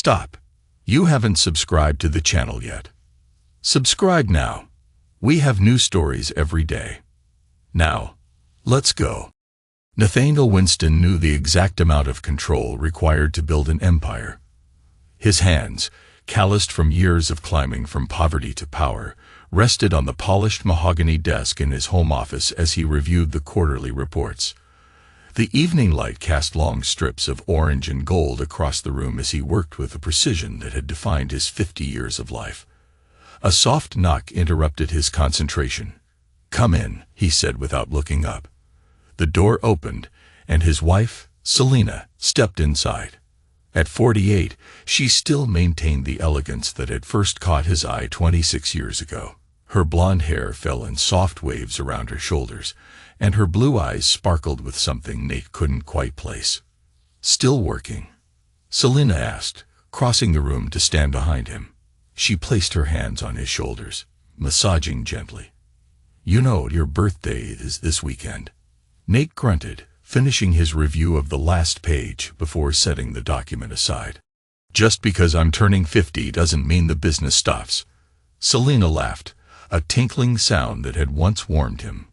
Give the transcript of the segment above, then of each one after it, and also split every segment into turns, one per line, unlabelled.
Stop. You haven't subscribed to the channel yet. Subscribe now. We have new stories every day. Now, let's go. Nathaniel Winston knew the exact amount of control required to build an empire. His hands, calloused from years of climbing from poverty to power, rested on the polished mahogany desk in his home office as he reviewed the quarterly reports. The evening light cast long strips of orange and gold across the room as he worked with a precision that had defined his 50 years of life. A soft knock interrupted his concentration. "Come in," he said without looking up. The door opened, and his wife, Selena, stepped inside. At 48, she still maintained the elegance that had first caught his eye 26 years ago. Her blonde hair fell in soft waves around her shoulders, and her blue eyes sparkled with something Nate couldn't quite place. "Still working?" Selena asked, crossing the room to stand behind him. She placed her hands on his shoulders, massaging gently. "You know your birthday is this weekend." Nate grunted, finishing his review of the last page before setting the document aside. "Just because I'm turning 50 doesn't mean the business stops." Selena laughed, a tinkling sound that had once warmed him.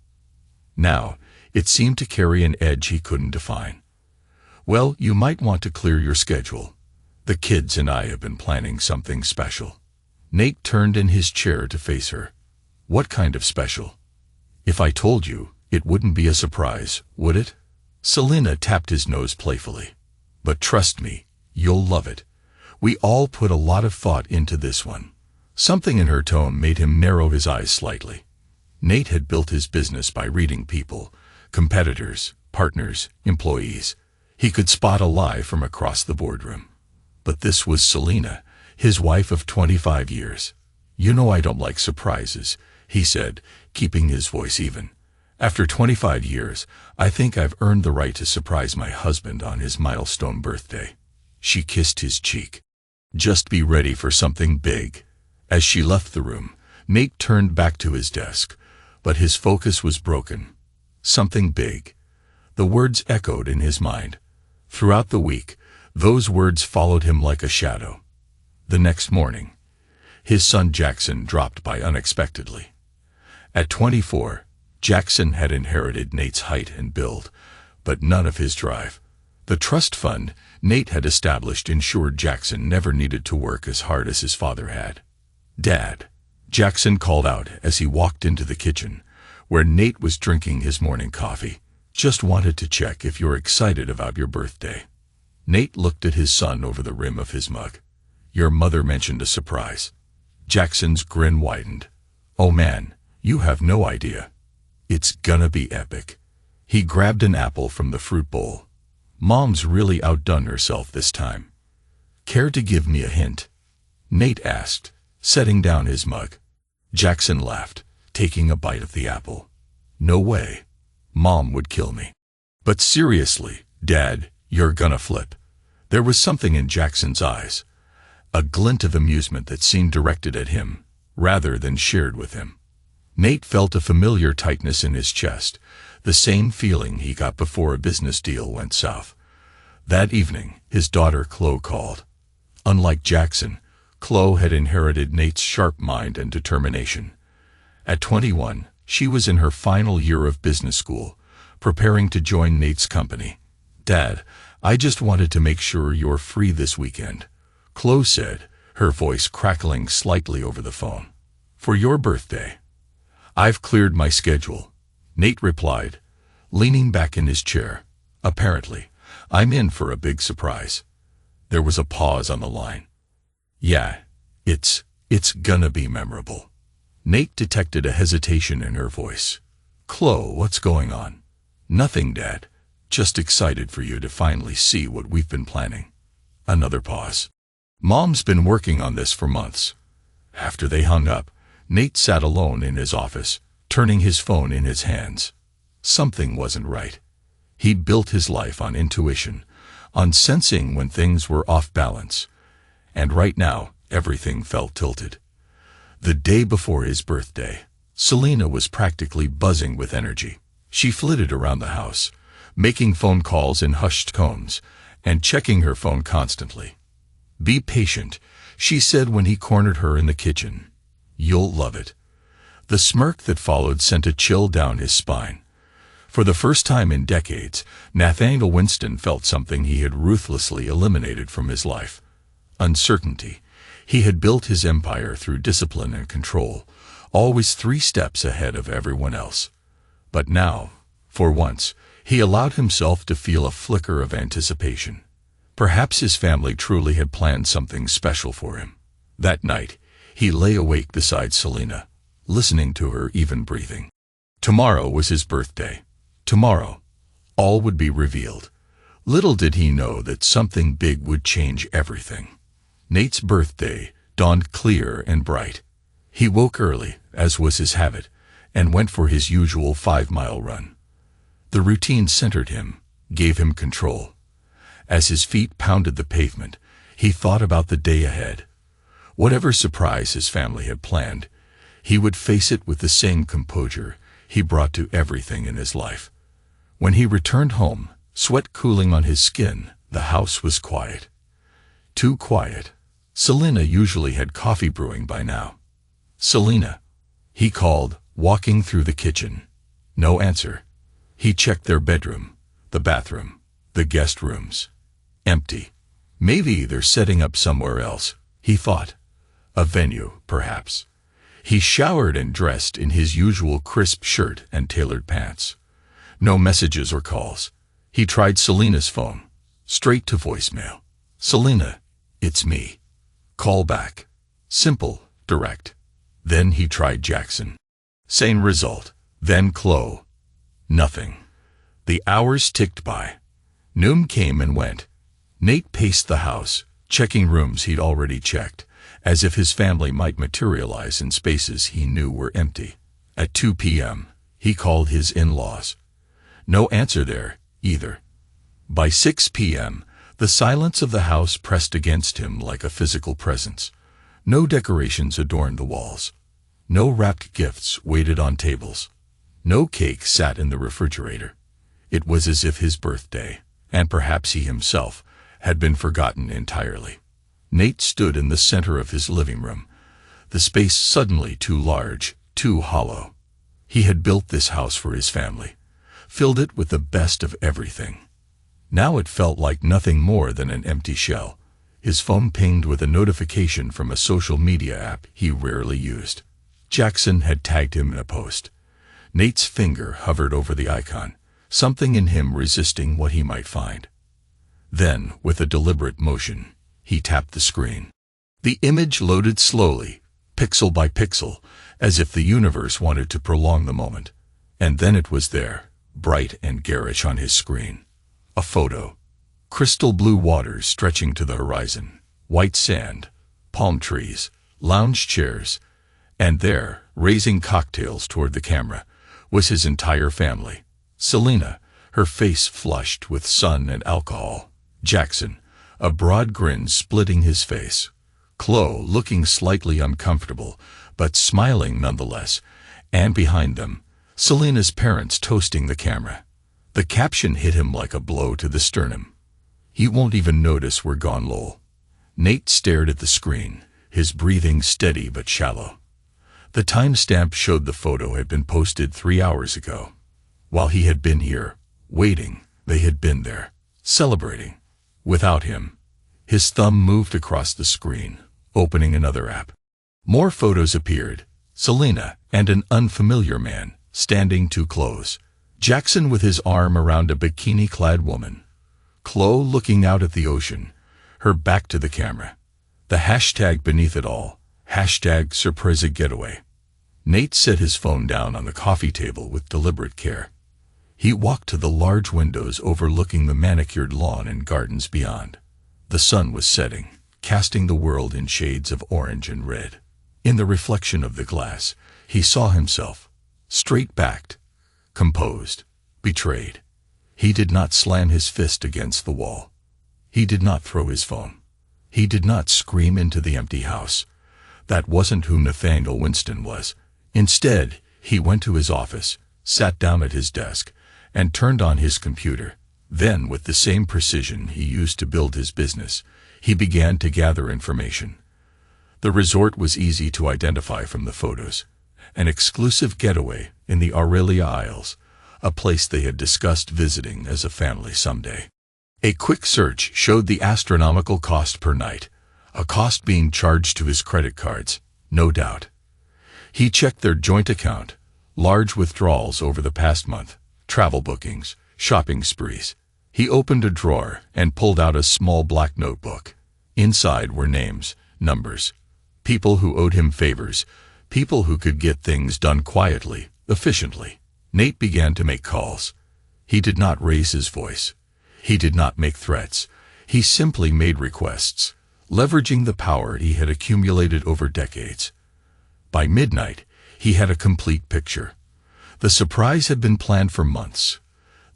Now, it seemed to carry an edge he couldn't define. "Well, you might want to clear your schedule. The kids and I have been planning something special." Nate turned in his chair to face her. "What kind of special?" "If I told you, it wouldn't be a surprise, would it?" Selena tapped his nose playfully. "But trust me, you'll love it. We all put a lot of thought into this one." Something in her tone made him narrow his eyes slightly. Nate had built his business by reading people, competitors, partners, employees. He could spot a lie from across the boardroom. But this was Selena, his wife of 25 years. "You know I don't like surprises," he said, keeping his voice even. "After 25 years, I think I've earned the right to surprise my husband on his milestone birthday." She kissed his cheek. "Just be ready for something big." As she left the room, Nate turned back to his desk, but his focus was broken. Something big. The words echoed in his mind. Throughout the week, those words followed him like a shadow. The next morning, his son Jackson dropped by unexpectedly. At 24, Jackson had inherited Nate's height and build, but none of his drive. The trust fund Nate had established ensured Jackson never needed to work as hard as his father had. "Dad," Jackson called out as he walked into the kitchen, where Nate was drinking his morning coffee. "Just wanted to check if you're excited about your birthday." Nate looked at his son over the rim of his mug. "Your mother mentioned a surprise." Jackson's grin widened. "Oh man, you have no idea. It's gonna be epic." He grabbed an apple from the fruit bowl. "Mom's really outdone herself this time." "Care to give me a hint?" Nate asked, setting down his mug. Jackson laughed, taking a bite of the apple. "No way. Mom would kill me." "But seriously, Dad, you're gonna flip." There was something in Jackson's eyes, a glint of amusement that seemed directed at him, rather than shared with him. Nate felt a familiar tightness in his chest, the same feeling he got before a business deal went south. That evening, his daughter Chloe called. Unlike Jackson, Chloe had inherited Nate's sharp mind and determination. At 21, she was in her final year of business school, preparing to join Nate's company. "Dad, I just wanted to make sure you're free this weekend," Chloe said, her voice crackling slightly over the phone. "For your birthday." "I've cleared my schedule," Nate replied, leaning back in his chair. "Apparently, I'm in for a big surprise." There was a pause on the line. "Yeah, it's gonna be memorable." Nate detected a hesitation in her voice. "Chloe, what's going on?" "Nothing, Dad. Just excited for you to finally see what we've been planning." Another pause. "Mom's been working on this for months." After they hung up, Nate sat alone in his office, turning his phone in his hands. Something wasn't right. He'd built his life on intuition, on sensing when things were off balance. And right now, everything felt tilted. The day before his birthday, Selena was practically buzzing with energy. She flitted around the house, making phone calls in hushed tones, and checking her phone constantly. "Be patient," she said when he cornered her in the kitchen. "You'll love it." The smirk that followed sent a chill down his spine. For the first time in decades, Nathaniel Winston felt something he had ruthlessly eliminated from his life: uncertainty. He had built his empire through discipline and control, always 3 steps ahead of everyone else. But now, for once, he allowed himself to feel a flicker of anticipation. Perhaps his family truly had planned something special for him. That night, he lay awake beside Selena, listening to her even breathing. Tomorrow was his birthday. Tomorrow, all would be revealed. Little did he know that something big would change everything. Nate's birthday dawned clear and bright. He woke early, as was his habit, and went for his usual 5-mile run. The routine centered him, gave him control. As his feet pounded the pavement, he thought about the day ahead. Whatever surprise his family had planned, he would face it with the same composure he brought to everything in his life. When he returned home, sweat cooling on his skin, the house was quiet. Too quiet. Selena usually had coffee brewing by now. "Selena," he called, walking through the kitchen. No answer. He checked their bedroom, the bathroom, the guest rooms. Empty. Maybe they're setting up somewhere else, he thought. A venue, perhaps. He showered and dressed in his usual crisp shirt and tailored pants. No messages or calls. He tried Selena's phone. Straight to voicemail. "Selena, it's me. Call back." Simple, direct. Then he tried Jackson. Same result. Then Chloe. Nothing. The hours ticked by. Noon came and went. Nate paced the house, checking rooms he'd already checked, as if his family might materialize in spaces he knew were empty. At 2 p.m., he called his in-laws. No answer there, either. By 6 p.m., the silence of the house pressed against him like a physical presence. No decorations adorned the walls. No wrapped gifts waited on tables. No cake sat in the refrigerator. It was as if his birthday, and perhaps he himself, had been forgotten entirely. Nate stood in the center of his living room, the space suddenly too large, too hollow. He had built this house for his family, filled it with the best of everything. Now it felt like nothing more than an empty shell. His phone pinged with a notification from a social media app he rarely used. Jackson had tagged him in a post. Nate's finger hovered over the icon, something in him resisting what he might find. Then, with a deliberate motion, he tapped the screen. The image loaded slowly, pixel by pixel, as if the universe wanted to prolong the moment. And then it was there, bright and garish on his screen. A photo. Crystal blue waters stretching to the horizon, white sand, palm trees, lounge chairs, and there, raising cocktails toward the camera, was his entire family. Selena, her face flushed with sun and alcohol. Jackson, a broad grin splitting his face. Chloe, looking slightly uncomfortable, but smiling nonetheless. And behind them, Selena's parents toasting the camera. The caption hit him like a blow to the sternum. "You won't even notice we're gone, lol." Nate stared at the screen, his breathing steady but shallow. The timestamp showed the photo had been posted 3 hours ago. While he had been here, waiting, they had been there, celebrating. Without him. His thumb moved across the screen, opening another app. More photos appeared. Selena and an unfamiliar man, standing too close. Jackson with his arm around a bikini-clad woman. Chloe looking out at the ocean, her back to the camera. The hashtag beneath it all, hashtag Surprise Getaway. Nate set his phone down on the coffee table with deliberate care. He walked to the large windows overlooking the manicured lawn and gardens beyond. The sun was setting, casting the world in shades of orange and red. In the reflection of the glass, he saw himself, straight-backed, composed, betrayed. He did not slam his fist against the wall. He did not throw his phone. He did not scream into the empty house. That wasn't who Nathaniel Winston was. Instead, he went to his office, sat down at his desk, and turned on his computer. Then, with the same precision he used to build his business, He began to gather information. The resort was easy to identify from the photos. An exclusive getaway in the Aurelia Isles, a place they had discussed visiting as a family someday. A quick search showed the astronomical cost per night, a cost being charged to his credit cards, no doubt. He checked their joint account, large withdrawals over the past month, travel bookings, shopping sprees. He opened a drawer and pulled out a small black notebook. Inside were names, numbers, people who owed him favors, people who could get things done quietly, efficiently. Nate began to make calls. He did not raise his voice. He did not make threats. He simply made requests, leveraging the power he had accumulated over decades. By midnight, he had a complete picture. The surprise had been planned for months.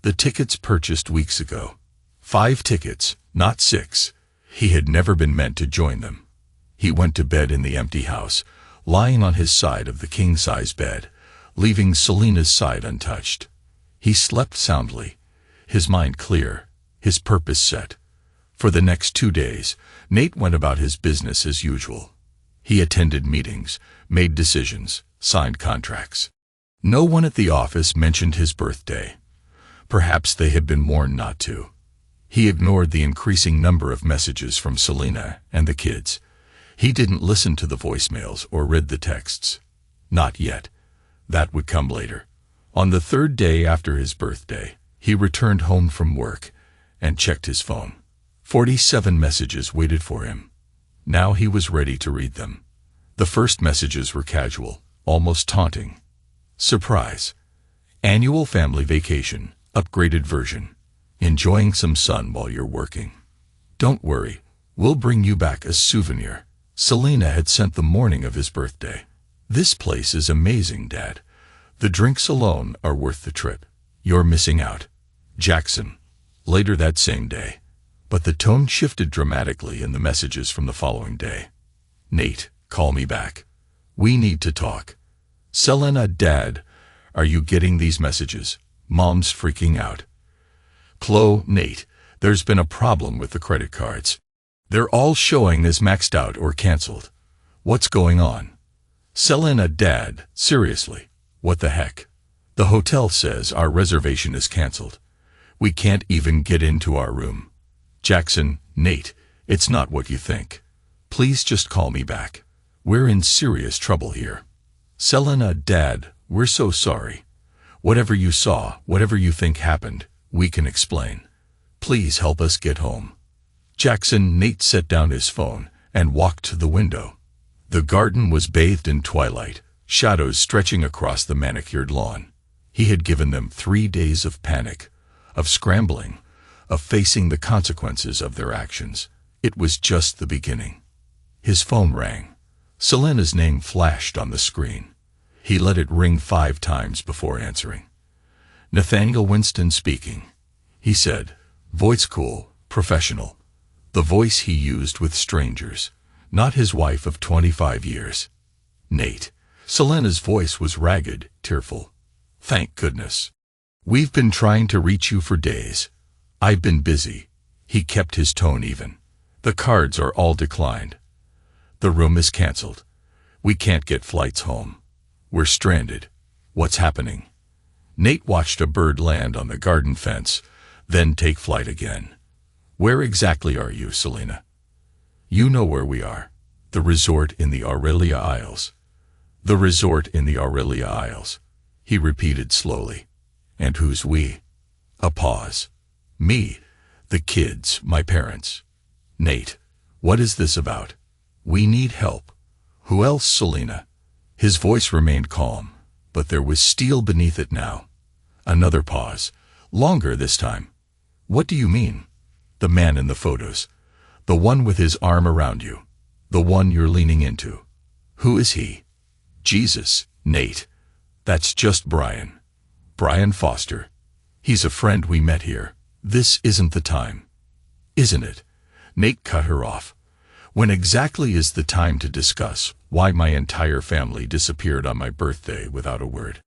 The tickets purchased weeks ago. 5 tickets, not 6. He had never been meant to join them. He went to bed in the empty house, lying on his side of the king-size bed, leaving Selena's side untouched. He slept soundly, his mind clear, his purpose set. For the next 2 days, Nate went about his business as usual. He attended meetings, made decisions, signed contracts. No one at the office mentioned his birthday. Perhaps they had been warned not to. He ignored the increasing number of messages from Selena and the kids. He didn't listen to the voicemails or read the texts. Not yet. That would come later. On the 3rd day after his birthday, he returned home from work and checked his phone. 47 messages waited for him. Now he was ready to read them. The first messages were casual, almost taunting. Surprise. Annual family vacation, upgraded version. Enjoying some sun while you're working. Don't worry, we'll bring you back a souvenir. Selena had sent the morning of his birthday. This place is amazing, Dad. The drinks alone are worth the trip. You're missing out. Jackson. Later that same day. But the tone shifted dramatically in the messages from the following day. Nate, call me back. We need to talk. Selena, Dad, are you getting these messages? Mom's freaking out. Chloe, Nate, there's been a problem with the credit cards. They're all showing as maxed out or canceled. What's going on? Selena, Dad, seriously, what the heck? The hotel says our reservation is canceled. We can't even get into our room. Jackson, Nate, it's not what you think. Please just call me back. We're in serious trouble here. Selena, Dad, we're so sorry. Whatever you saw, whatever you think happened, we can explain. Please help us get home. Jackson, Nate set down his phone and walked to the window. The garden was bathed in twilight, shadows stretching across the manicured lawn. He had given them 3 days of panic, of scrambling, of facing the consequences of their actions. It was just the beginning. His phone rang. Selena's name flashed on the screen. He let it ring 5 times before answering. Nathaniel Winston speaking. He said, voice cool, professional. The voice he used with strangers, not his wife of 25 years. Nate. Selena's voice was ragged, tearful. Thank goodness. We've been trying to reach you for days. I've been busy. He kept his tone even. The cards are all declined. The room is canceled. We can't get flights home. We're stranded. What's happening? Nate watched a bird land on the garden fence, then take flight again. Where exactly are you, Selena? You know where we are. The resort in the Aurelia Isles. The resort in the Aurelia Isles. He repeated slowly. And who's we? A pause. Me. The kids, my parents. Nate. What is this about? We need help. Who else, Selena? His voice remained calm, but there was steel beneath it now. Another pause. Longer this time. What do you mean? The man in the photos. The one with his arm around you. The one you're leaning into. Who is he? Jesus, Nate. That's just Brian. Brian Foster. He's a friend we met here. This isn't the time. Isn't it? Nate cut her off. When exactly is the time to discuss why my entire family disappeared on my birthday without a word?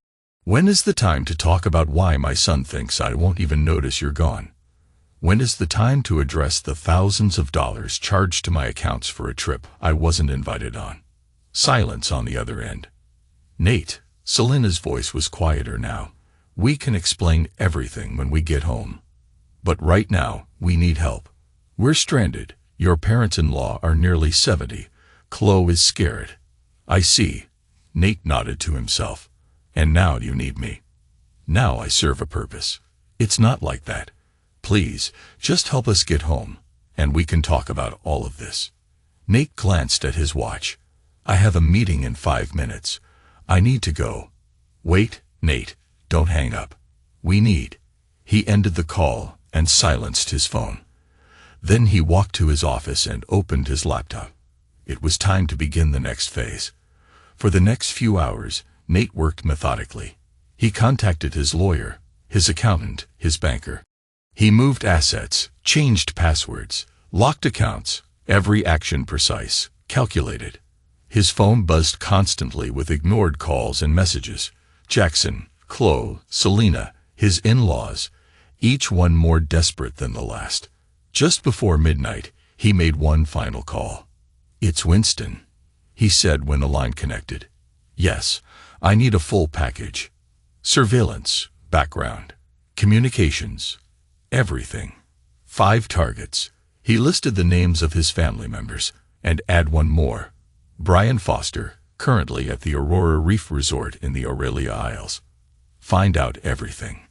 When is the time to talk about why my son thinks I won't even notice you're gone? When is the time to address the thousands of dollars charged to my accounts for a trip I wasn't invited on? Silence on the other end. Nate, Selena's voice was quieter now. We can explain everything when we get home. But right now, we need help. We're stranded. Your parents-in-law are nearly 70. Chloe is scared. I see. Nate nodded to himself. And now you need me. Now I serve a purpose. It's not like that. Please, just help us get home, and we can talk about all of this. Nate glanced at his watch. I have a meeting in 5 minutes. I need to go. Wait, Nate, don't hang up. We need. He ended the call and silenced his phone. Then he walked to his office and opened his laptop. It was time to begin the next phase. For the next few hours, Nate worked methodically. He contacted his lawyer, his accountant, his banker. He moved assets, changed passwords, locked accounts, every action precise, calculated. His phone buzzed constantly with ignored calls and messages. Jackson, Chloe, Selena, his in-laws, each one more desperate than the last. Just before midnight, he made one final call. It's Winston, he said when the line connected. Yes, I need a full package. Surveillance, background, communications, everything. 5 targets. He listed the names of his family members, and add one more. Brian Foster, currently at the Aurora Reef Resort in the Aurelia Isles. Find out everything.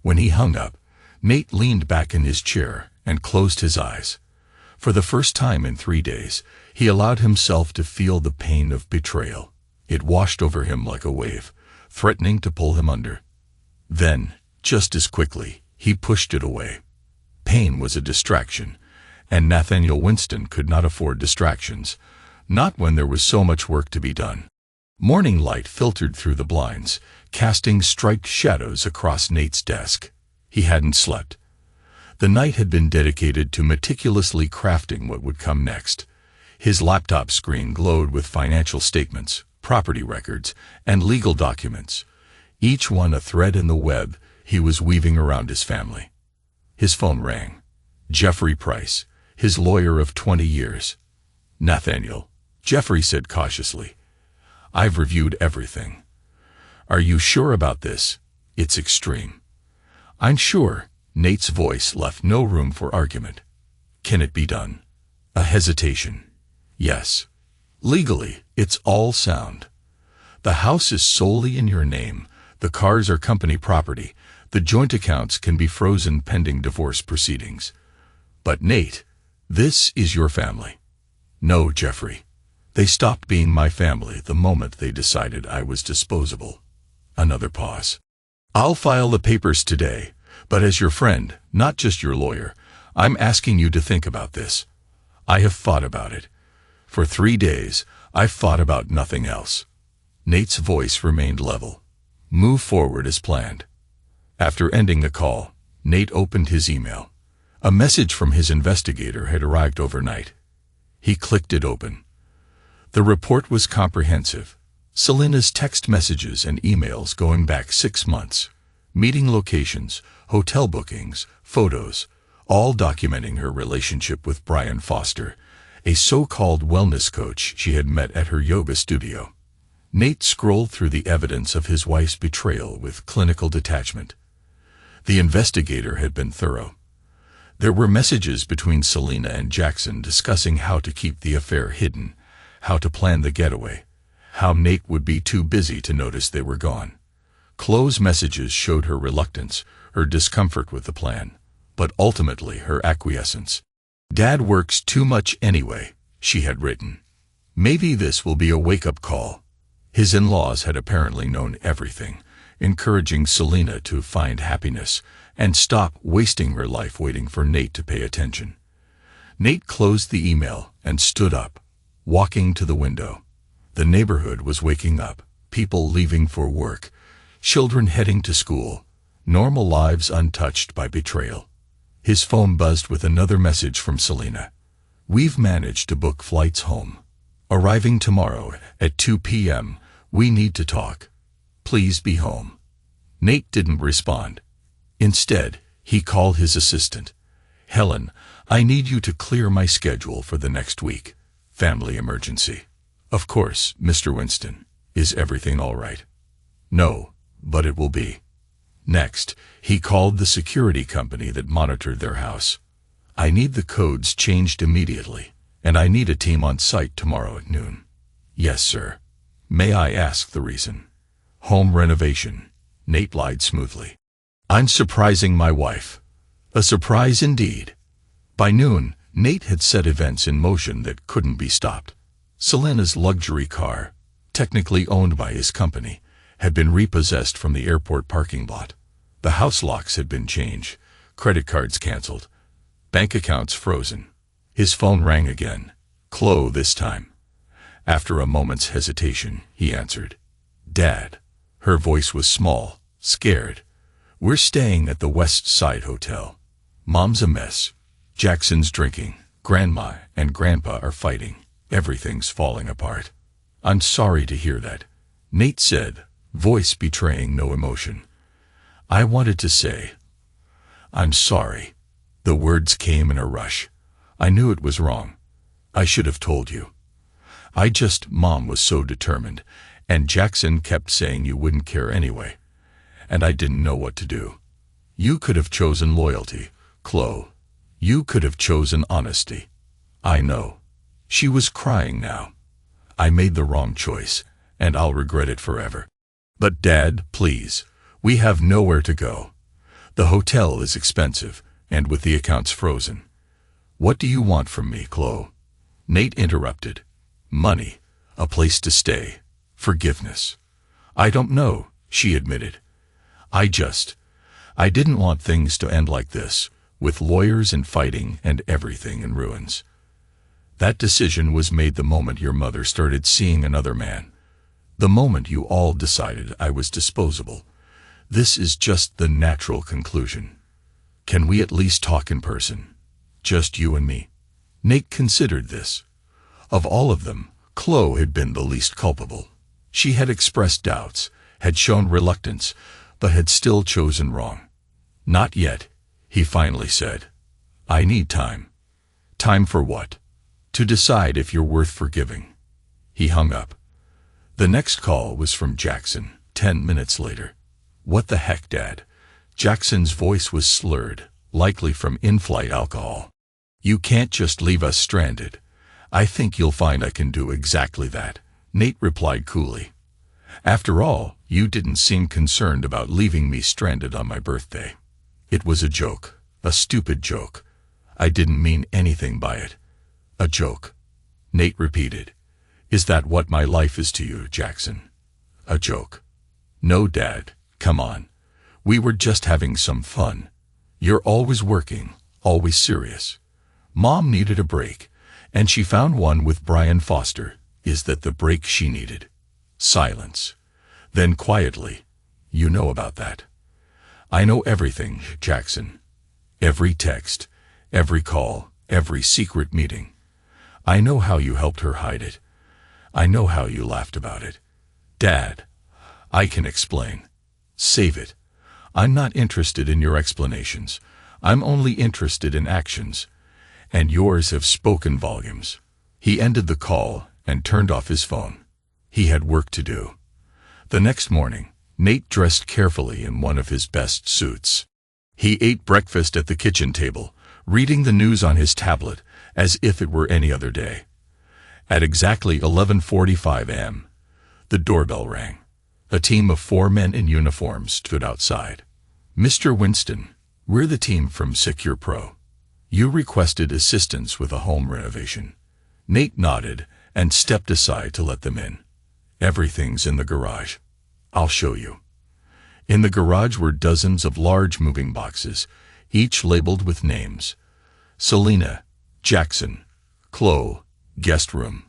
When he hung up, Nate leaned back in his chair and closed his eyes. For the first time in 3 days, he allowed himself to feel the pain of betrayal. It washed over him like a wave, threatening to pull him under. Then, just as quickly, he pushed it away. Pain was a distraction, and Nathaniel Winston could not afford distractions, not when there was so much work to be done. Morning light filtered through the blinds, casting striped shadows across Nate's desk. He hadn't slept. The night had been dedicated to meticulously crafting what would come next. His laptop screen glowed with financial statements, property records, and legal documents, each one a thread in the web he was weaving around his family. His phone rang. Jeffrey Price, his lawyer of 20 years. Nathaniel, Jeffrey said cautiously. I've reviewed everything. Are you sure about this? It's extreme. I'm sure. Nate's voice left no room for argument. Can it be done? A hesitation. Yes. Legally, it's all sound. The house is solely in your name. The cars are company property. The joint accounts can be frozen pending divorce proceedings. But Nate, this is your family. No, Jeffrey. They stopped being my family the moment they decided I was disposable. Another pause. I'll file the papers today, but as your friend, not just your lawyer, I'm asking you to think about this. I have thought about it. For 3 days, I've thought about nothing else. Nate's voice remained level. Move forward as planned. After ending the call, Nate opened his email. A message from his investigator had arrived overnight. He clicked it open. The report was comprehensive. Selena's text messages and emails going back 6 months. Meeting locations, hotel bookings, photos, all documenting her relationship with Brian Foster, a so-called wellness coach she had met at her yoga studio. Nate scrolled through the evidence of his wife's betrayal with clinical detachment. The investigator had been thorough. There were messages between Selena and Jackson discussing how to keep the affair hidden, how to plan the getaway, how Nate would be too busy to notice they were gone. Chloe's messages showed her reluctance, her discomfort with the plan, but ultimately her acquiescence. Dad works too much anyway, she had written. Maybe this will be a wake-up call. His in-laws had apparently known everything, encouraging Selena to find happiness and stop wasting her life waiting for Nate to pay attention. Nate closed the email and stood up, walking to the window. The neighborhood was waking up, people leaving for work, children heading to school, normal lives untouched by betrayal. His phone buzzed with another message from Selena. We've managed to book flights home. Arriving tomorrow at 2 p.m., we need to talk. Please be home. Nate didn't respond. Instead, he called his assistant. Helen, I need you to clear my schedule for the next week. Family emergency. Of course, Mr. Winston. Is everything all right? No, but it will be. Next, he called the security company that monitored their house. I need the codes changed immediately, and I need a team on site tomorrow at noon. Yes, sir. May I ask the reason? Home renovation. Nate lied smoothly. I'm surprising my wife. A surprise indeed. By noon, Nate had set events in motion that couldn't be stopped. Selena's luxury car, technically owned by his company, had been repossessed from the airport parking lot. The house locks had been changed, credit cards canceled, bank accounts frozen. His phone rang again. Chloe this time. After a moment's hesitation, he answered. Dad. Her voice was small, scared. We're staying at the West Side Hotel. Mom's a mess. Jackson's drinking. Grandma and Grandpa are fighting. Everything's falling apart. I'm sorry to hear that, Nate said, voice betraying no emotion. I wanted to say, I'm sorry. The words came in a rush. I knew it was wrong. I should have told you. Mom was so determined, and Jackson kept saying you wouldn't care anyway. And I didn't know what to do. You could have chosen loyalty, Chloe. You could have chosen honesty. I know. She was crying now. I made the wrong choice, and I'll regret it forever. But Dad, please, we have nowhere to go. The hotel is expensive, and with the accounts frozen. What do you want from me, Chloe? Nate interrupted. Money, a place to stay, forgiveness. I don't know, she admitted. I didn't want things to end like this, with lawyers and fighting and everything in ruins. That decision was made the moment your mother started seeing another man. The moment you all decided I was disposable. This is just the natural conclusion. Can we at least talk in person? Just you and me. Nate considered this. Of all of them, Chloe had been the least culpable. She had expressed doubts, had shown reluctance, but had still chosen wrong. Not yet, he finally said. I need time. Time for what? To decide if you're worth forgiving. He hung up. The next call was from Jackson, 10 minutes later. What the heck, Dad? Jackson's voice was slurred, likely from in-flight alcohol. You can't just leave us stranded. I think you'll find I can do exactly that, Nate replied coolly. After all, you didn't seem concerned about leaving me stranded on my birthday. It was a joke, a stupid joke. I didn't mean anything by it. A joke. Nate repeated. Is that what my life is to you, Jackson? A joke. No, Dad, come on. We were just having some fun. You're always working, always serious. Mom needed a break, and she found one with Brian Foster. Is that the break she needed? Silence. Then quietly, you know about that. I know everything, Jackson. Every text, every call, every secret meeting. I know how you helped her hide it. I know how you laughed about it. Dad, I can explain. Save it. I'm not interested in your explanations. I'm only interested in actions. And yours have spoken volumes. He ended the call and turned off his phone. He had work to do. The next morning, Nate dressed carefully in one of his best suits. He ate breakfast at the kitchen table, reading the news on his tablet as if it were any other day. At exactly 11:45 a.m., the doorbell rang. A team of 4 men in uniform stood outside. Mr. Winston, we're the team from Secure Pro. You requested assistance with a home renovation. Nate nodded and stepped aside to let them in. Everything's in the garage. I'll show you. In the garage were dozens of large moving boxes, each labeled with names. Selena, Jackson, Chloe, guest room.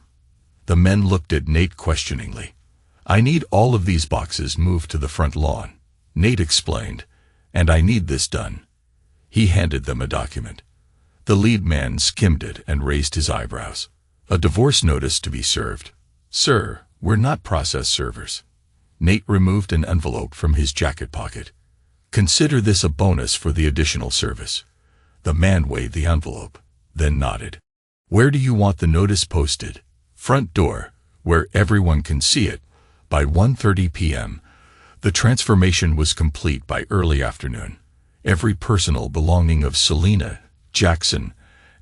The men looked at Nate questioningly. I need all of these boxes moved to the front lawn, Nate explained, and I need this done. He handed them a document. The lead man skimmed it and raised his eyebrows. A divorce notice to be served. Sir, we're not process servers. Nate removed an envelope from his jacket pocket. Consider this a bonus for the additional service. The man weighed the envelope, then nodded. Where do you want the notice posted? Front door, where everyone can see it. By 1:30 p.m., the transformation was complete. By early afternoon, every personal belonging of Selena, Jackson,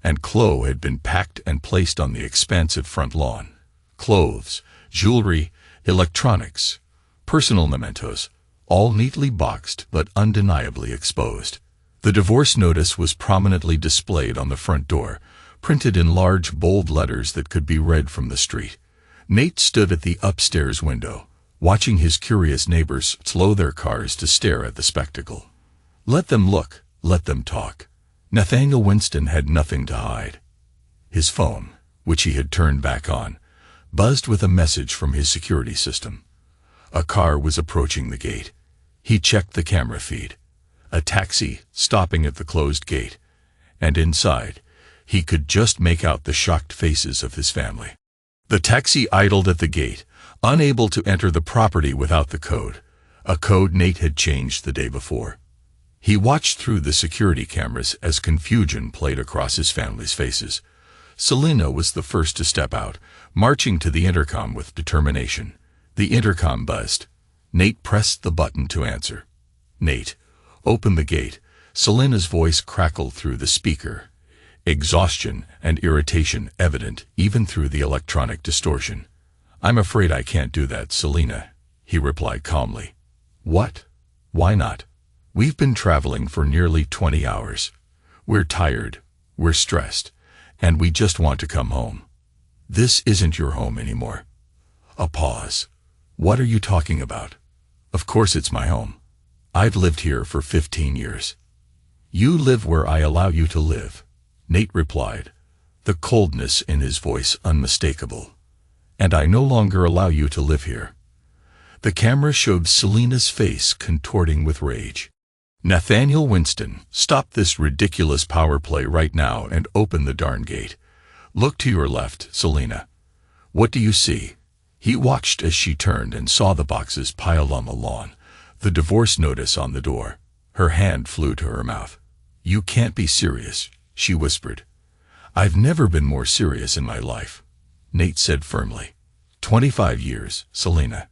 and Chloe had been packed and placed on the expansive front lawn. Clothes, jewelry, electronics, personal mementos, all neatly boxed but undeniably exposed. The divorce notice was prominently displayed on the front door, printed in large, bold letters that could be read from the street. Nate stood at the upstairs window, watching his curious neighbors slow their cars to stare at the spectacle. Let them look, let them talk. Nathaniel Winston had nothing to hide. His phone, which he had turned back on, buzzed with a message from his security system. A car was approaching the gate. He checked the camera feed. A taxi stopping at the closed gate, and inside, he could just make out the shocked faces of his family. The taxi idled at the gate, unable to enter the property without the code, a code Nate had changed the day before. He watched through the security cameras as confusion played across his family's faces. Selena was the first to step out, marching to the intercom with determination. The intercom buzzed. Nate pressed the button to answer. Nate, open the gate. Selena's voice crackled through the speaker, exhaustion and irritation evident even through the electronic distortion. I'm afraid I can't do that, Selena, he replied calmly. What? Why not? We've been traveling for nearly 20 hours. We're tired, we're stressed, and we just want to come home. This isn't your home anymore. A pause. What are you talking about? Of course it's my home. I've lived here for 15 years. You live where I allow you to live, Nate replied, the coldness in his voice unmistakable. And I no longer allow you to live here. The camera showed Selena's face contorting with rage. Nathaniel Winston, stop this ridiculous power play right now and open the darn gate. Look to your left, Selena. What do you see? He watched as she turned and saw the boxes piled on the lawn, the divorce notice on the door. Her hand flew to her mouth. You can't be serious, she whispered. I've never been more serious in my life, Nate said firmly. 25 years, Selena.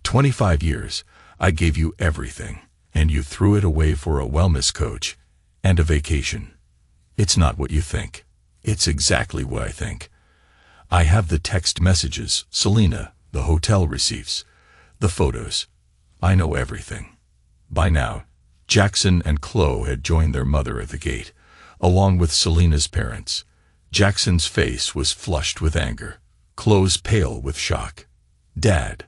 25 years. I gave you everything, and you threw it away for a wellness coach and a vacation. It's not what you think. It's exactly what I think. I have the text messages, Selena, the hotel receipts, the photos. I know everything. By now, Jackson and Chloe had joined their mother at the gate, along with Selena's parents. Jackson's face was flushed with anger, Chloe's pale with shock. Dad,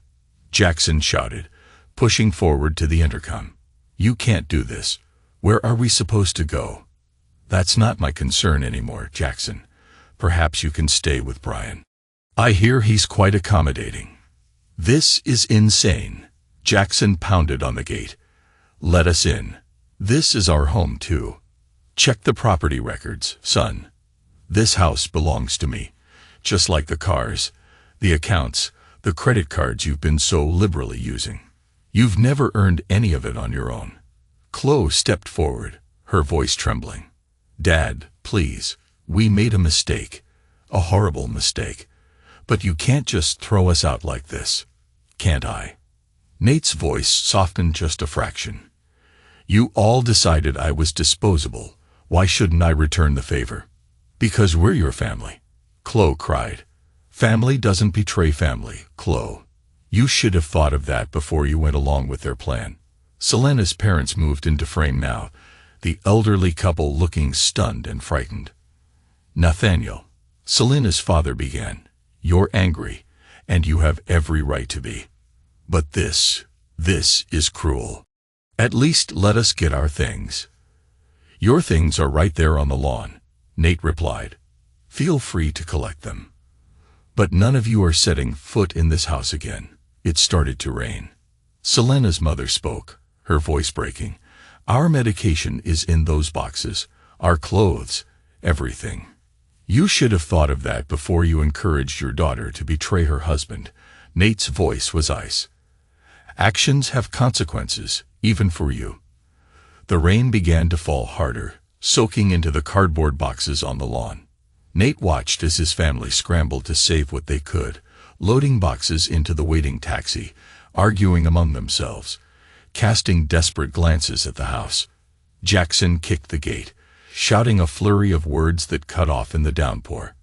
Jackson shouted, pushing forward to the intercom. You can't do this. Where are we supposed to go? That's not my concern anymore, Jackson. Perhaps you can stay with Brian. I hear he's quite accommodating. This is insane. Jackson pounded on the gate. Let us in. This is our home too. Check the property records, son. This house belongs to me, just like the cars, the accounts, the credit cards you've been so liberally using. You've never earned any of it on your own. Chloe stepped forward, her voice trembling. Dad, please, we made a mistake, a horrible mistake. But you can't just throw us out like this, can't I? Nate's voice softened just a fraction. You all decided I was disposable. Why shouldn't I return the favor? Because we're your family, Chloe cried. Family doesn't betray family, Chloe. You should have thought of that before you went along with their plan. Selena's parents moved into frame now, the elderly couple looking stunned and frightened. Nathaniel, Selena's father began, you're angry, and you have every right to be. But this is cruel. At least let us get our things. Your things are right there on the lawn, Nate replied. Feel free to collect them. But none of you are setting foot in this house again. It started to rain. Selena's mother spoke, her voice breaking. Our medication is in those boxes, our clothes, everything. You should have thought of that before you encouraged your daughter to betray her husband. Nate's voice was ice. Actions have consequences, even for you. The rain began to fall harder, soaking into the cardboard boxes on the lawn. Nate watched as his family scrambled to save what they could, loading boxes into the waiting taxi, arguing among themselves, casting desperate glances at the house. Jackson kicked the gate, shouting a flurry of words that cut off in the downpour.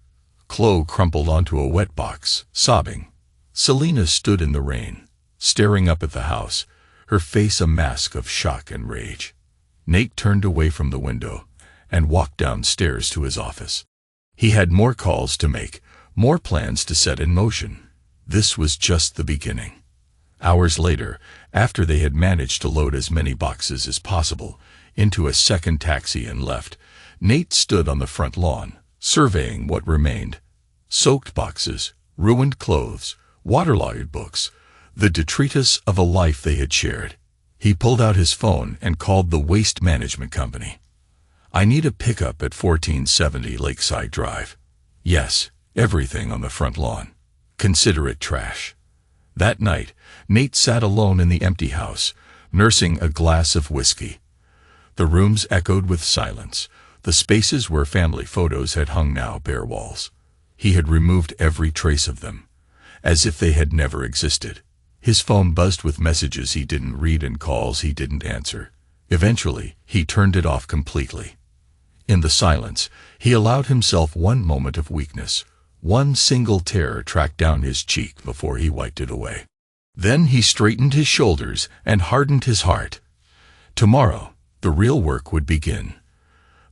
Chloe crumpled onto a wet box, sobbing. Selena stood in the rain, staring up at the house, her face a mask of shock and rage. Nate turned away from the window and walked downstairs to his office. He had more calls to make, more plans to set in motion. This was just the beginning. Hours later, after they had managed to load as many boxes as possible into a second taxi and left, Nate stood on the front lawn, surveying what remained. Soaked boxes, ruined clothes, waterlogged books, the detritus of a life they had shared. He pulled out his phone and called the waste management company. "I need a pickup at 1470 Lakeside Drive." "Yes, everything on the front lawn. Consider it trash." That night, Nate sat alone in the empty house, nursing a glass of whiskey. The rooms echoed with silence, the spaces where family photos had hung now bare walls. He had removed every trace of them, as if they had never existed. His phone buzzed with messages he didn't read and calls he didn't answer. Eventually, he turned it off completely. In the silence, he allowed himself one moment of weakness. One single tear tracked down his cheek before he wiped it away. Then he straightened his shoulders and hardened his heart. Tomorrow, the real work would begin.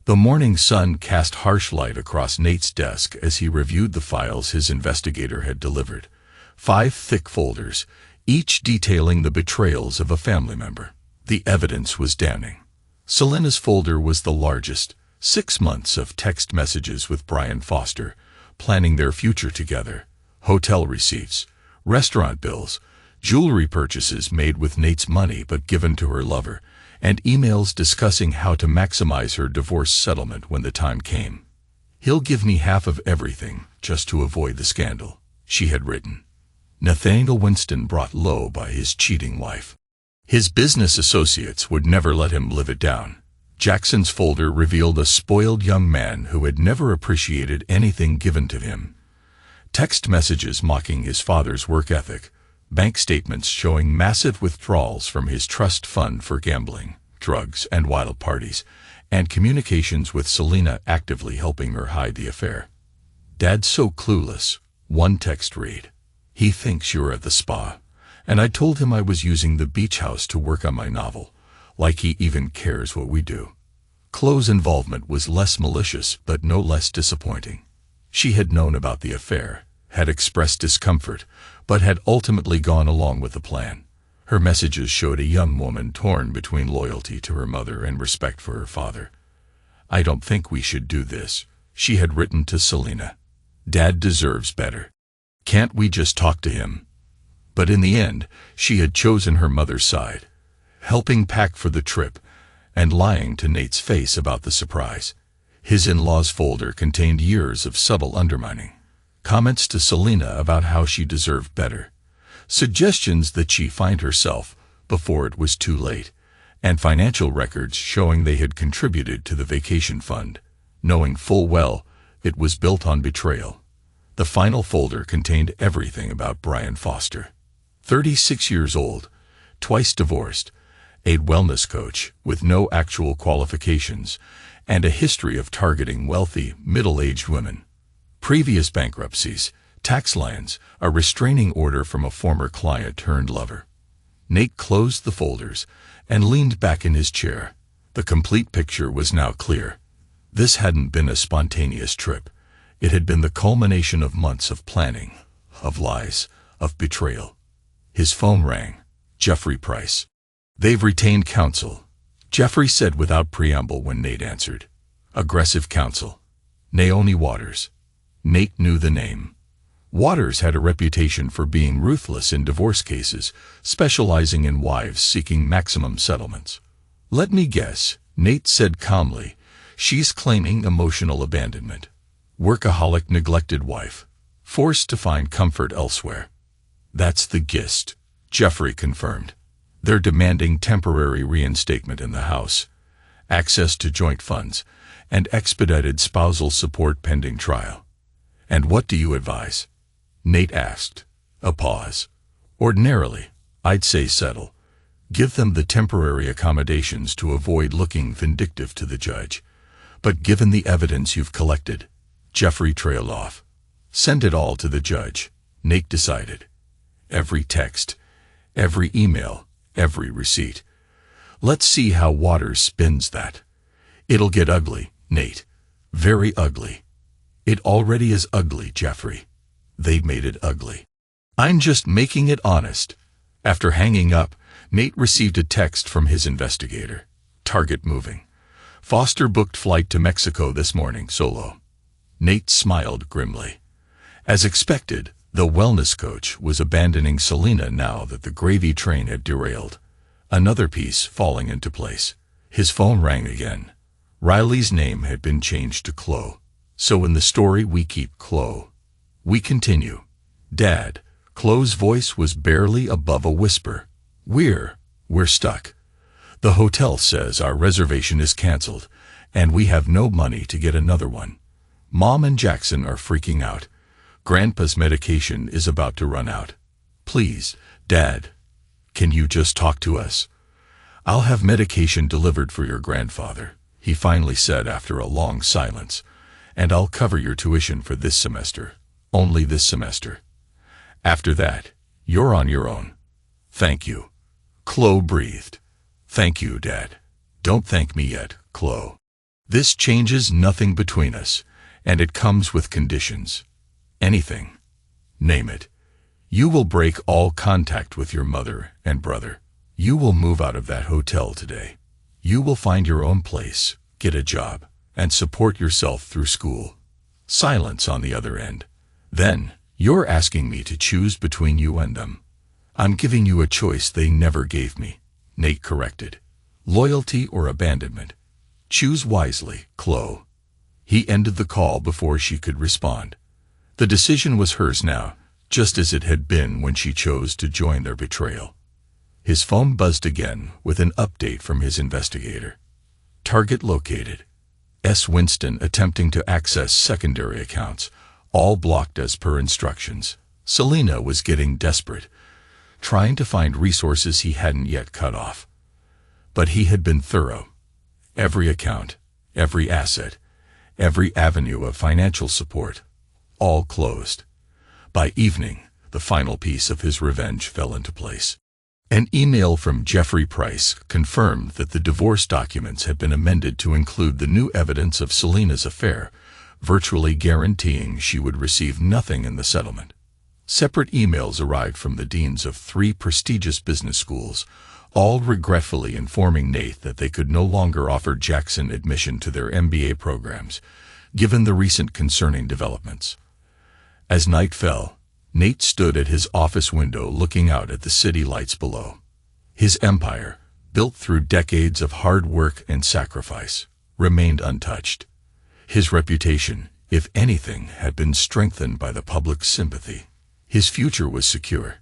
The morning sun cast harsh light across Nate's desk as he reviewed the files his investigator had delivered. 5 thick folders, each detailing the betrayals of a family member. The evidence was damning. Selena's folder was the largest, 6 months of text messages with Brian Foster, planning their future together, hotel receipts, restaurant bills, jewelry purchases made with Nate's money but given to her lover, and emails discussing how to maximize her divorce settlement when the time came. "He'll give me half of everything just to avoid the scandal," she had written. Nathaniel Winston brought low by his cheating wife. His business associates would never let him live it down. Jackson's folder revealed a spoiled young man who had never appreciated anything given to him. Text messages mocking his father's work ethic, bank statements showing massive withdrawals from his trust fund for gambling, drugs, and wild parties, and communications with Selena actively helping her hide the affair. "Dad's so clueless," one text read. "He thinks you're at the spa, and I told him I was using the beach house to work on my novel. Like he even cares what we do." Chloe's involvement was less malicious but no less disappointing. She had known about the affair, had expressed discomfort, but had ultimately gone along with the plan. Her messages showed a young woman torn between loyalty to her mother and respect for her father. "I don't think we should do this," she had written to Selena. "Dad deserves better. Can't we just talk to him?" But in the end, she had chosen her mother's side, helping pack for the trip and lying to Nate's face about the surprise. His in-laws folder contained years of subtle undermining, comments to Selena about how she deserved better, suggestions that she find herself before it was too late, and financial records showing they had contributed to the vacation fund, knowing full well it was built on betrayal. The final folder contained everything about Brian Foster. 36 years old, twice divorced, a wellness coach with no actual qualifications, and a history of targeting wealthy, middle-aged women. Previous bankruptcies, tax liens, a restraining order from a former client turned lover. Nate closed the folders and leaned back in his chair. The complete picture was now clear. This hadn't been a spontaneous trip. It had been the culmination of months of planning, of lies, of betrayal. His phone rang. Jeffrey Price. "They've retained counsel," Jeffrey said without preamble when Nate answered. Aggressive counsel. Naomi Waters. Nate knew the name. Waters had a reputation for being ruthless in divorce cases, specializing in wives seeking maximum settlements. "Let me guess," Nate said calmly. "She's claiming emotional abandonment. Workaholic, neglected wife, forced to find comfort elsewhere." "That's the gist," Jeffrey confirmed. "They're demanding temporary reinstatement in the house, access to joint funds, and expedited spousal support pending trial. And what do you advise? Nate asked. A pause. Ordinarily, I'd say settle. Give them the temporary accommodations to avoid looking vindictive to the judge. But given the evidence you've collected, Jeffrey trailed off. Send it all to the judge, Nate decided. Every text, every email, every receipt. Let's see how Waters spins that. It'll get ugly, Nate. Very ugly. It already is ugly, Jeffrey. They've made it ugly. I'm just making it honest. After hanging up, Nate received a text from his investigator. Target moving. Foster booked flight to Mexico this morning, solo. Nate smiled grimly. As expected, the wellness coach was abandoning Selena now that the gravy train had derailed. Another piece falling into place. His phone rang again. Riley's name had been changed to Chloe. So in the story we keep Chloe. We continue. Dad, Chloe's voice was barely above a whisper. We're stuck. The hotel says our reservation is canceled, and we have no money to get another one. Mom and Jackson are freaking out. Grandpa's medication is about to run out. Please, Dad, can you just talk to us? I'll have medication delivered for your grandfather, he finally said after a long silence, and I'll cover your tuition for this semester. Only this semester. After that, you're on your own. Thank you. Chloe breathed. Thank you, Dad. Don't thank me yet, Chloe. This changes nothing between us, and it comes with conditions. Anything. Name it. You will break all contact with your mother and brother. You will move out of that hotel today. You will find your own place, get a job, and support yourself through school. Silence on the other end. Then, you're asking me to choose between you and them. I'm giving you a choice they never gave me, Nate corrected. Loyalty or abandonment. Choose wisely, Chloe. He ended the call before she could respond. The decision was hers now, just as it had been when she chose to join their betrayal. His phone buzzed again with an update from his investigator. Target located. S. Winston attempting to access secondary accounts, all blocked as per instructions. Selena was getting desperate, trying to find resources he hadn't yet cut off. But he had been thorough. Every account, every asset, every avenue of financial support, all closed. By evening, the final piece of his revenge fell into place. An email from Jeffrey Price confirmed that the divorce documents had been amended to include the new evidence of Selena's affair, virtually guaranteeing she would receive nothing in the settlement. Separate emails arrived from the deans of 3 prestigious business schools, all regretfully informing Nate that they could no longer offer Jackson admission to their MBA programs, given the recent concerning developments. As night fell, Nate stood at his office window looking out at the city lights below. His empire, built through decades of hard work and sacrifice, remained untouched. His reputation, if anything, had been strengthened by the public's sympathy. His future was secure,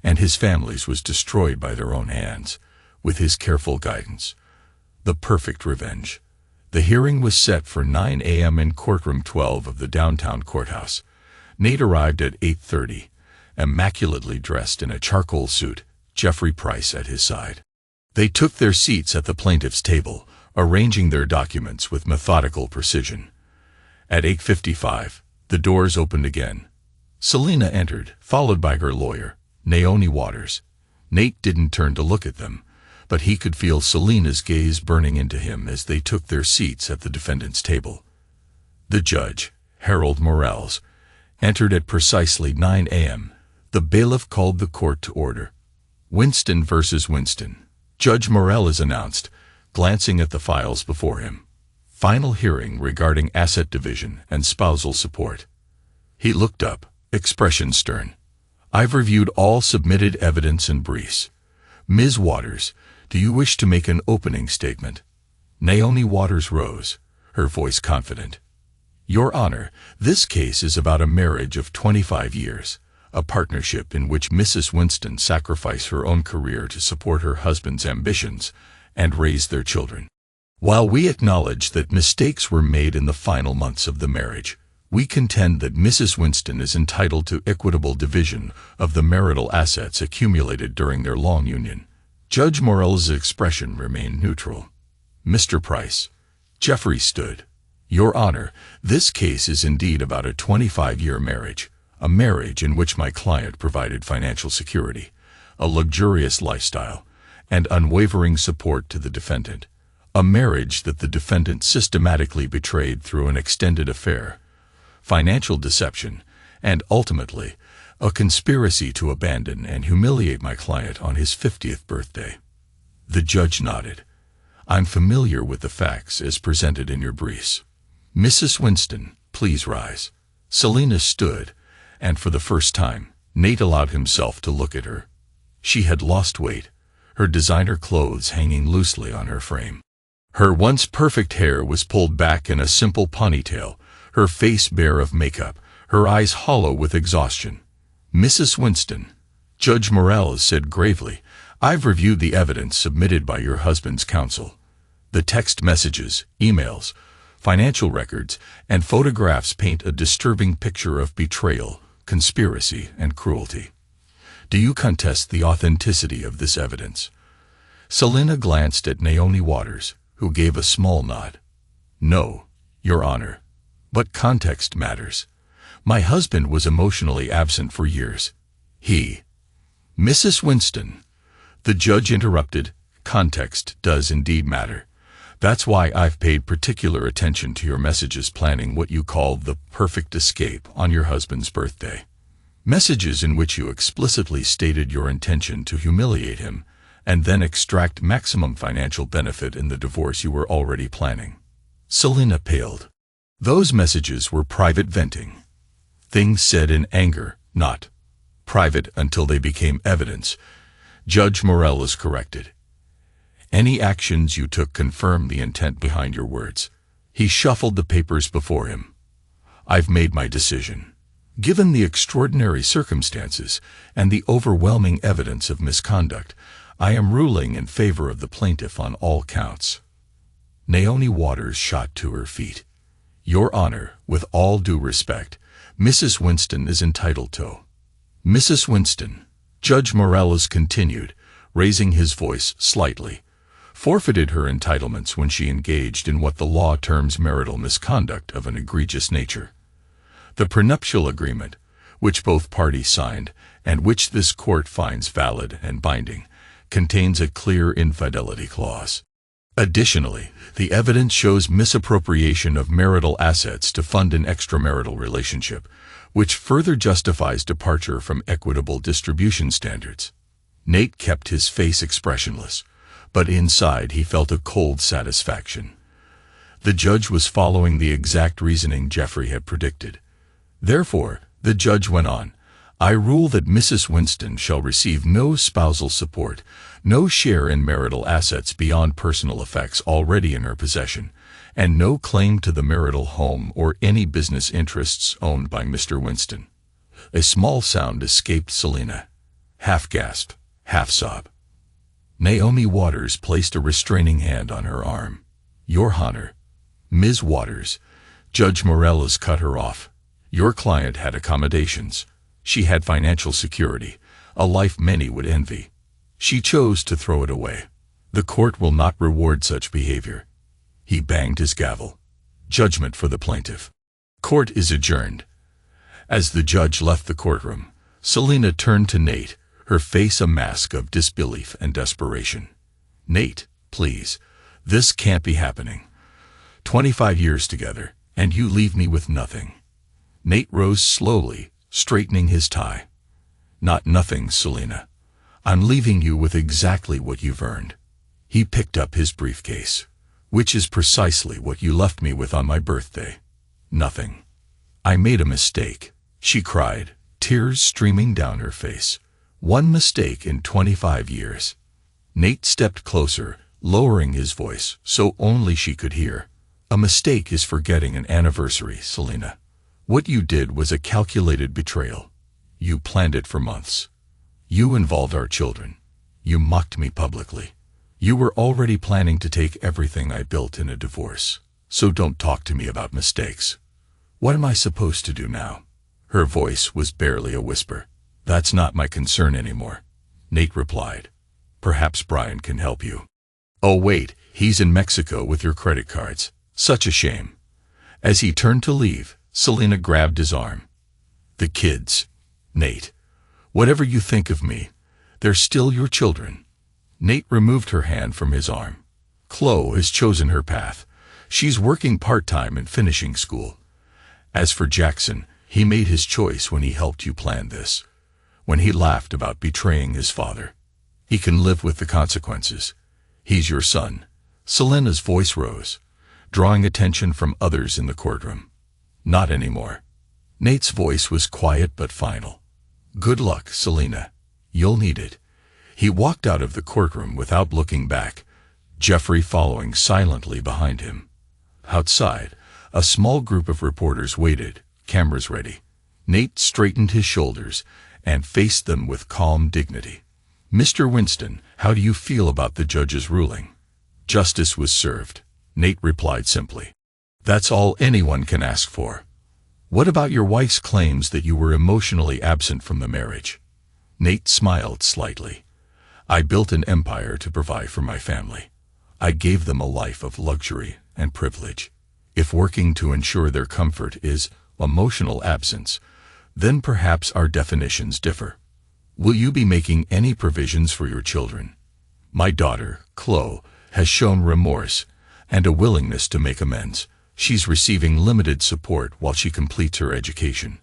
and his family's was destroyed by their own hands, with his careful guidance. The perfect revenge. The hearing was set for 9 a.m. in courtroom 12 of the downtown courthouse. Nate arrived at 8:30, immaculately dressed in a charcoal suit, Jeffrey Price at his side. They took their seats at the plaintiff's table, arranging their documents with methodical precision. At 8:55, the doors opened again. Selena entered, followed by her lawyer, Naomi Waters. Nate didn't turn to look at them, but he could feel Selena's gaze burning into him as they took their seats at the defendant's table. The judge, Harold Morales, entered at precisely 9 a.m. The bailiff called the court to order. Winston versus Winston. Judge Morales announced, glancing at the files before him. Final hearing regarding asset division and spousal support. He looked up, expression stern. I've reviewed all submitted evidence and briefs. Ms. Waters, do you wish to make an opening statement? Naomi Waters rose, her voice confident. Your Honor, this case is about a marriage of 25 years, a partnership in which Mrs. Winston sacrificed her own career to support her husband's ambitions and raise their children. While we acknowledge that mistakes were made in the final months of the marriage, we contend that Mrs. Winston is entitled to equitable division of the marital assets accumulated during their long union. Judge Morell's expression remained neutral. Mr. Price. Jeffrey stood. Your Honor, this case is indeed about a 25-year marriage, a marriage in which my client provided financial security, a luxurious lifestyle, and unwavering support to the defendant, a marriage that the defendant systematically betrayed through an extended affair, financial deception, and ultimately, a conspiracy to abandon and humiliate my client on his 50th birthday. The judge nodded. I'm familiar with the facts as presented in your briefs. Mrs. Winston, please rise. Selina stood, and for the first time, Nate allowed himself to look at her. She had lost weight, her designer clothes hanging loosely on her frame. Her once perfect hair was pulled back in a simple ponytail, her face bare of makeup, her eyes hollow with exhaustion. Mrs. Winston, Judge Morell said gravely, I've reviewed the evidence submitted by your husband's counsel. The text messages, emails, financial records, and photographs paint a disturbing picture of betrayal, conspiracy, and cruelty. Do you contest the authenticity of this evidence? Selina glanced at Naomi Waters, who gave a small nod. No, Your Honor. But context matters. My husband was emotionally absent for years. Mrs. Winston. The judge interrupted. Context does indeed matter. That's why I've paid particular attention to your messages planning what you call the perfect escape on your husband's birthday. Messages in which you explicitly stated your intention to humiliate him and then extract maximum financial benefit in the divorce you were already planning. Selina paled. Those messages were private venting. Things said in anger, not private until they became evidence. Judge Morell is corrected. Any actions you took confirm the intent behind your words. He shuffled the papers before him. I've made my decision. Given the extraordinary circumstances and the overwhelming evidence of misconduct, I am ruling in favor of the plaintiff on all counts. Naomi Waters shot to her feet. Your Honor, with all due respect, Mrs. Winston is entitled to. Mrs. Winston, Judge Morell continued, raising his voice slightly, forfeited her entitlements when she engaged in what the law terms marital misconduct of an egregious nature. The prenuptial agreement, which both parties signed and which this court finds valid and binding, contains a clear infidelity clause. Additionally, the evidence shows misappropriation of marital assets to fund an extramarital relationship, which further justifies departure from equitable distribution standards. Nate kept his face expressionless, but inside he felt a cold satisfaction. The judge was following the exact reasoning Jeffrey had predicted. Therefore, the judge went on, I rule that Mrs. Winston shall receive no spousal support, no share in marital assets beyond personal effects already in her possession, and no claim to the marital home or any business interests owned by Mr. Winston. A small sound escaped Selina. Half gasp, half sob. Naomi Waters placed a restraining hand on her arm. Your Honor. Ms. Waters, Judge Morell has cut her off. Your client had accommodations. She had financial security, a life many would envy. She chose to throw it away. The court will not reward such behavior. He banged his gavel. Judgment for the plaintiff. Court is adjourned. As the judge left the courtroom, Selina turned to Nate, her face a mask of disbelief and desperation. Nate, please, this can't be happening. 25 years together, and you leave me with nothing. Nate rose slowly, straightening his tie. Not nothing, Selina. I'm leaving you with exactly what you've earned. He picked up his briefcase. Which is precisely what you left me with on my birthday. Nothing. I made a mistake, she cried, tears streaming down her face. One mistake in 25 years. Nate stepped closer, lowering his voice so only she could hear. A mistake is forgetting an anniversary, Selina. What you did was a calculated betrayal. You planned it for months. You involved our children. You mocked me publicly. You were already planning to take everything I built in a divorce, so don't talk to me about mistakes. What am I supposed to do now? Her voice was barely a whisper. That's not my concern anymore, Nate replied. Perhaps Brian can help you. Oh wait, he's in Mexico with your credit cards. Such a shame. As he turned to leave, Selena grabbed his arm. The kids. Nate, whatever you think of me, they're still your children. Nate removed her hand from his arm. Chloe has chosen her path. She's working part-time and finishing school. As for Jackson, he made his choice when he helped you plan this. When he laughed about betraying his father. He can live with the consequences. He's your son. Selena's voice rose, drawing attention from others in the courtroom. Not anymore. Nate's voice was quiet but final. Good luck, Selena. You'll need it. He walked out of the courtroom without looking back, Jeffrey following silently behind him. Outside, a small group of reporters waited, cameras ready. Nate straightened his shoulders and faced them with calm dignity. Mr. Winston, how do you feel about the judge's ruling? Justice was served, Nate replied simply. That's all anyone can ask for. What about your wife's claims that you were emotionally absent from the marriage? Nate smiled slightly. I built an empire to provide for my family. I gave them a life of luxury and privilege. If working to ensure their comfort is emotional absence, then perhaps our definitions differ. Will you be making any provisions for your children? My daughter, Chloe, has shown remorse and a willingness to make amends. She's receiving limited support while she completes her education.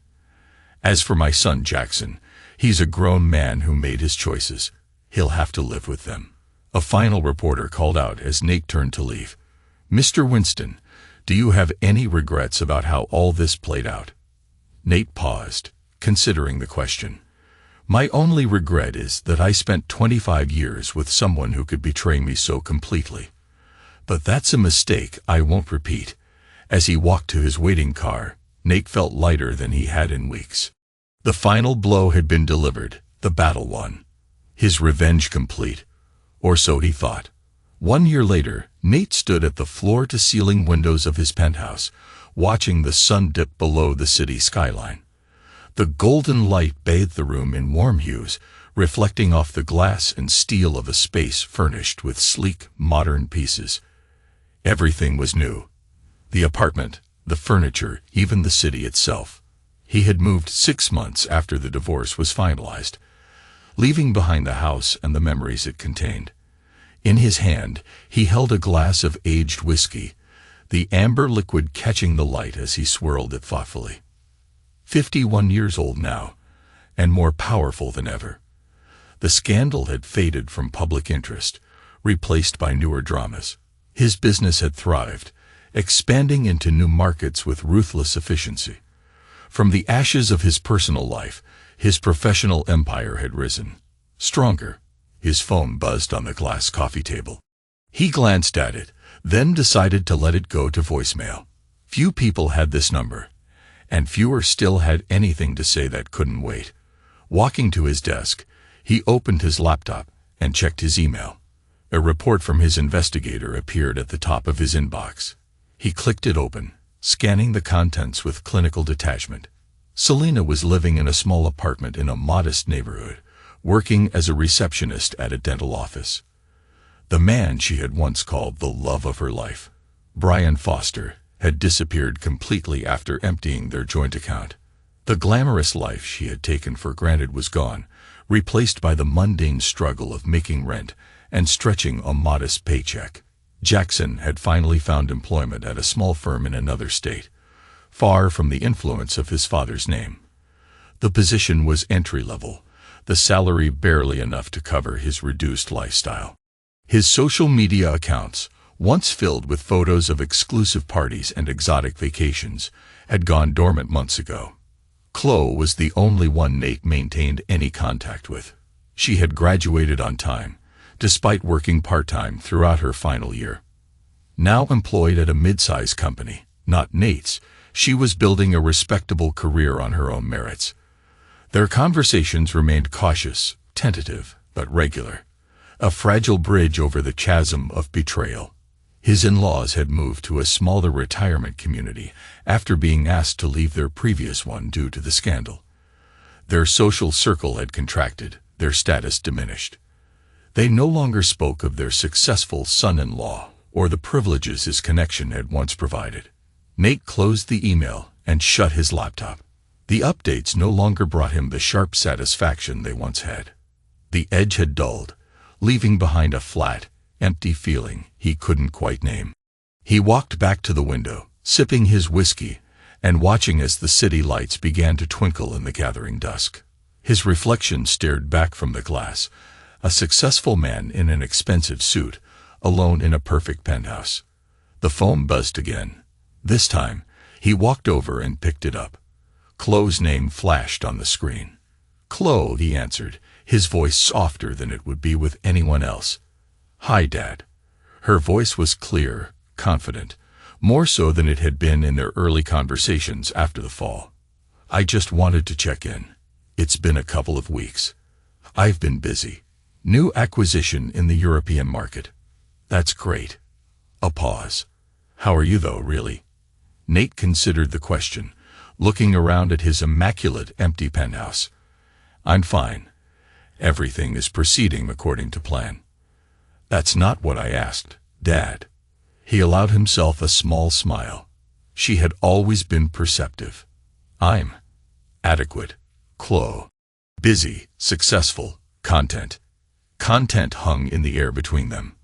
As for my son Jackson, he's a grown man who made his choices. He'll have to live with them. A final reporter called out as Nate turned to leave. Mr. Winston, do you have any regrets about how all this played out? Nate paused, considering the question. My only regret is that I spent 25 years with someone who could betray me so completely. But that's a mistake I won't repeat. As he walked to his waiting car, Nate felt lighter than he had in weeks. The final blow had been delivered, the battle won. His revenge complete. Or so he thought. 1 year later, Nate stood at the floor-to-ceiling windows of his penthouse, watching the sun dip below the city skyline. The golden light bathed the room in warm hues, reflecting off the glass and steel of a space furnished with sleek, modern pieces. Everything was new. The apartment, the furniture, even the city itself. He had moved 6 months after the divorce was finalized, leaving behind the house and the memories it contained. In his hand, he held a glass of aged whiskey, the amber liquid catching the light as he swirled it thoughtfully. 51 years old now, and more powerful than ever. The scandal had faded from public interest, replaced by newer dramas. His business had thrived, expanding into new markets with ruthless efficiency. From the ashes of his personal life, his professional empire had risen. Stronger. His phone buzzed on the glass coffee table. He glanced at it, then decided to let it go to voicemail. Few people had this number, and fewer still had anything to say that couldn't wait. Walking to his desk, he opened his laptop and checked his email. A report from his investigator appeared at the top of his inbox. He clicked it open, scanning the contents with clinical detachment. Selena was living in a small apartment in a modest neighborhood, working as a receptionist at a dental office. The man she had once called the love of her life, Brian Foster, had disappeared completely after emptying their joint account. The glamorous life she had taken for granted was gone, replaced by the mundane struggle of making rent and stretching a modest paycheck. Jackson had finally found employment at a small firm in another state, far from the influence of his father's name. The position was entry-level, the salary barely enough to cover his reduced lifestyle. His social media accounts, once filled with photos of exclusive parties and exotic vacations, had gone dormant months ago. Chloe was the only one Nate maintained any contact with. She had graduated on time, despite working part-time throughout her final year. Now employed at a mid-size company, not Nate's, she was building a respectable career on her own merits. Their conversations remained cautious, tentative, but regular. a fragile bridge over the chasm of betrayal. His in-laws had moved to a smaller retirement community after being asked to leave their previous one due to the scandal. Their social circle had contracted, their status diminished. They no longer spoke of their successful son-in-law or the privileges his connection had once provided. Nate closed the email and shut his laptop. The updates no longer brought him the sharp satisfaction they once had. The edge had dulled, leaving behind a flat, empty feeling he couldn't quite name. He walked back to the window, sipping his whiskey and watching as the city lights began to twinkle in the gathering dusk. His reflection stared back from the glass, a successful man in an expensive suit, alone in a perfect penthouse. The phone buzzed again. This time, he walked over and picked it up. Chloe's name flashed on the screen. "Chloe," he answered, his voice softer than it would be with anyone else. "Hi, Dad." Her voice was clear, confident, more so than it had been in their early conversations after the fall. "I just wanted to check in. It's been a couple of weeks. I've been busy. New acquisition in the European market." "That's great." A pause. "How are you though, really?" Nate considered the question, looking around at his immaculate, empty penthouse. "I'm fine. Everything is proceeding according to plan." "That's not what I asked, Dad." He allowed himself a small smile. She had always been perceptive. "I'm adequate, Chloe. Busy, successful, content." Content hung in the air between them.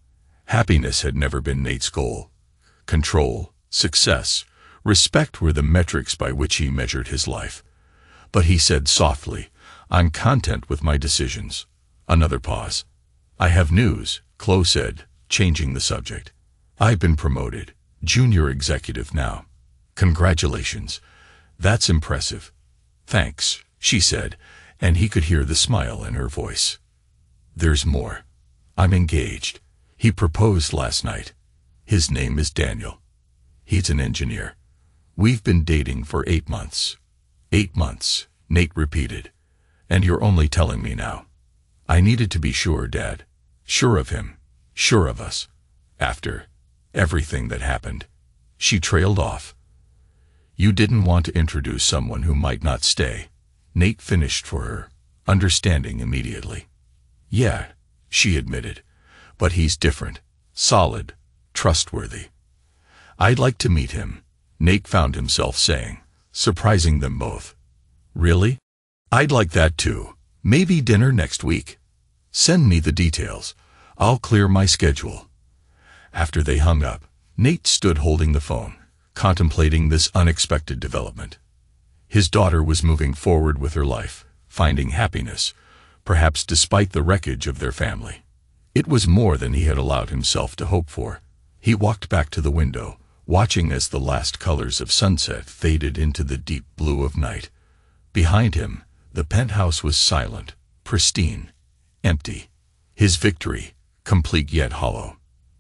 Happiness had never been Nate's goal. Control, success, respect were the metrics by which he measured his life. But he said softly, "I'm content with my decisions." Another pause. "I have news," Chloe said, changing the subject. "I've been promoted, junior executive now." "Congratulations. That's impressive." "Thanks," she said, and he could hear the smile in her voice. "There's more. I'm engaged. He proposed last night. His name is Daniel. He's an engineer. We've been dating for 8 months. 8 months, Nate repeated. "And you're only telling me now." "I needed to be sure, Dad. Sure of him. Sure of us. After everything that happened." She trailed off. "You didn't want to introduce someone who might not stay," Nate finished for her, understanding immediately. "Yeah," she admitted, "but he's different, solid, trustworthy. I'd like to meet him," Nate found himself saying, surprising them both. "Really? I'd like that too. Maybe dinner next week. Send me the details. I'll clear my schedule." After they hung up, Nate stood holding the phone, contemplating this unexpected development. His daughter was moving forward with her life, finding happiness, perhaps despite the wreckage of their family. It was more than he had allowed himself to hope for. He walked back to the window, watching as the last colors of sunset faded into the deep blue of night. Behind him, the penthouse was silent, pristine, empty. His victory, complete yet hollow.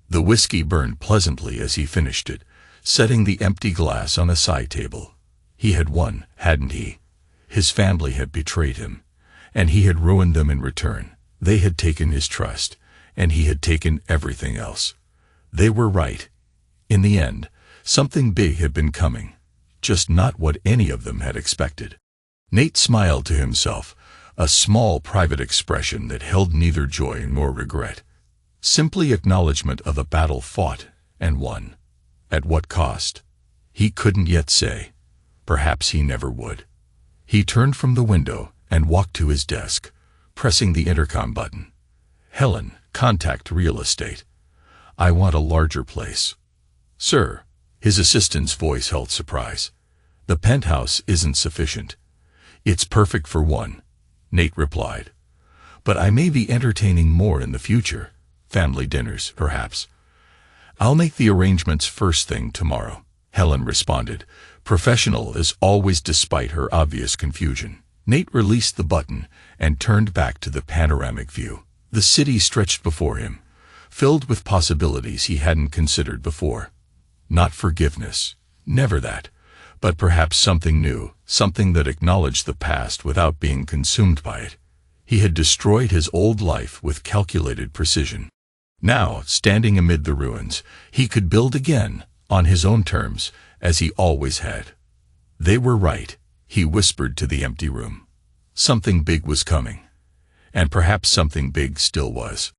The whiskey burned pleasantly as he finished it, setting the empty glass on a side table. He had won, hadn't he? His family had betrayed him, and he had ruined them in return. They had taken his trust, and he had taken everything else. They were right. In the end, something big had been coming, just not what any of them had expected. Nate smiled to himself, a small private expression that held neither joy nor regret. Simply acknowledgement of a battle fought and won. At what cost? He couldn't yet say. Perhaps he never would. He turned from the window and walked to his desk, pressing the intercom button. "Helen, contact real estate. I want a larger place." "Sir," his assistant's voice held surprise. "The penthouse isn't sufficient." "It's perfect for one," Nate replied. "But I may be entertaining more in the future. Family dinners, perhaps." "I'll make the arrangements first thing tomorrow," Helen responded, professional as always despite her obvious confusion. Nate released the button and turned back to the panoramic view. The city stretched before him, filled with possibilities he hadn't considered before. Not forgiveness, never that, but perhaps something new, something that acknowledged the past without being consumed by it. He had destroyed his old life with calculated precision. Now, standing amid the ruins, he could build again, on his own terms, as he always had. They were right, he whispered to the empty room. Something big was coming. And perhaps something big still was.